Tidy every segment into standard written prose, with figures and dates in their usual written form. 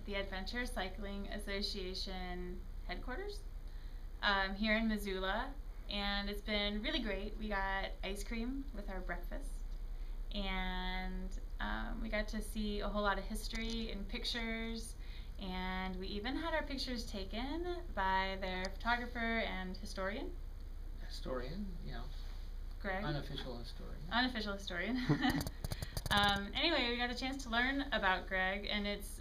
the Adventure Cycling Association headquarters here in Missoula, and it's been really great. We got ice cream with our breakfast, and we got to see a whole lot of history and pictures, and we even had our pictures taken by their photographer and historian. Historian, yeah. Greg. Unofficial historian. Unofficial historian. Anyway, we got a chance to learn about Greg, and it's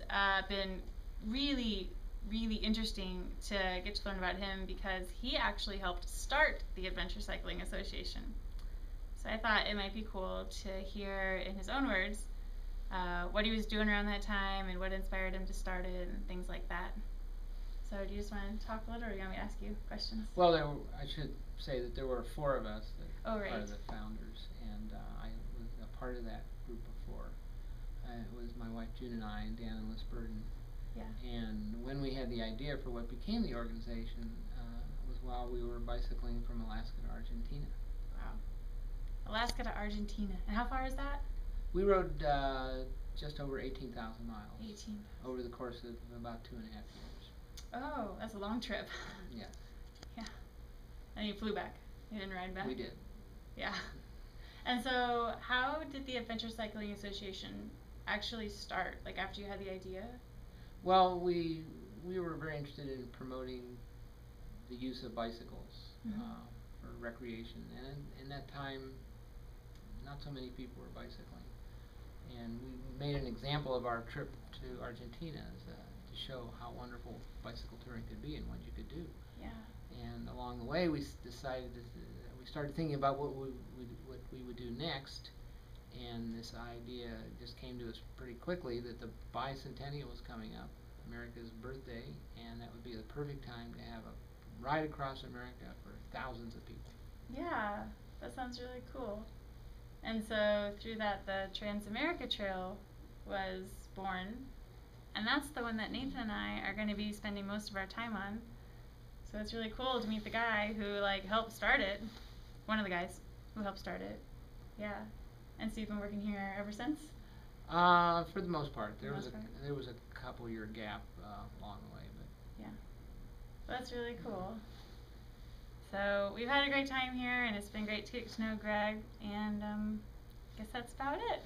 been really, really interesting to get to learn about him because he actually helped start the Adventure Cycling Association. So I thought it might be cool to hear in his own words what he was doing around that time and what inspired him to start it and things like that. So do you just want to talk a little, or do you want me to ask you questions? Well, I should say that there were 4 of us that were part of the founders, and I was a part of that group of 4. It was my wife June and I, and Dan and Liz Burden. Yeah. And when we had the idea for what became the organization, was while we were bicycling from Alaska to Argentina. Wow. Alaska to Argentina. And how far is that? We rode just over 18,000 miles. 18. Over the course of about 2.5 years. Oh, that's a long trip. Yeah. Yeah. And you flew back. You didn't ride back? We did. Yeah. And so how did the Adventure Cycling Association actually start, like after you had the idea? Well, we were very interested in promoting the use of bicycles for recreation, and in that time not so many people were bicycling, and we made an example of our trip to Argentina to show how wonderful bicycle touring could be and what you could do. Yeah. And along the way we decided we started thinking about what we would do next, and this idea just came to us pretty quickly that the bicentennial was coming up, America's birthday, and that would be the perfect time to have a ride across America for thousands of people. Yeah, that sounds really cool. And so through that, the Trans-America Trail was born, and that's the one that Nathan and I are going to be spending most of our time on. So it's really cool to meet the guy who helped start it, one of the guys who helped start it. Yeah. And so you've been working here ever since? For the most part. There was a couple year gap along the way, but yeah. Well, that's really cool. So we've had a great time here, and it's been great to get to know Greg, and I guess that's about it.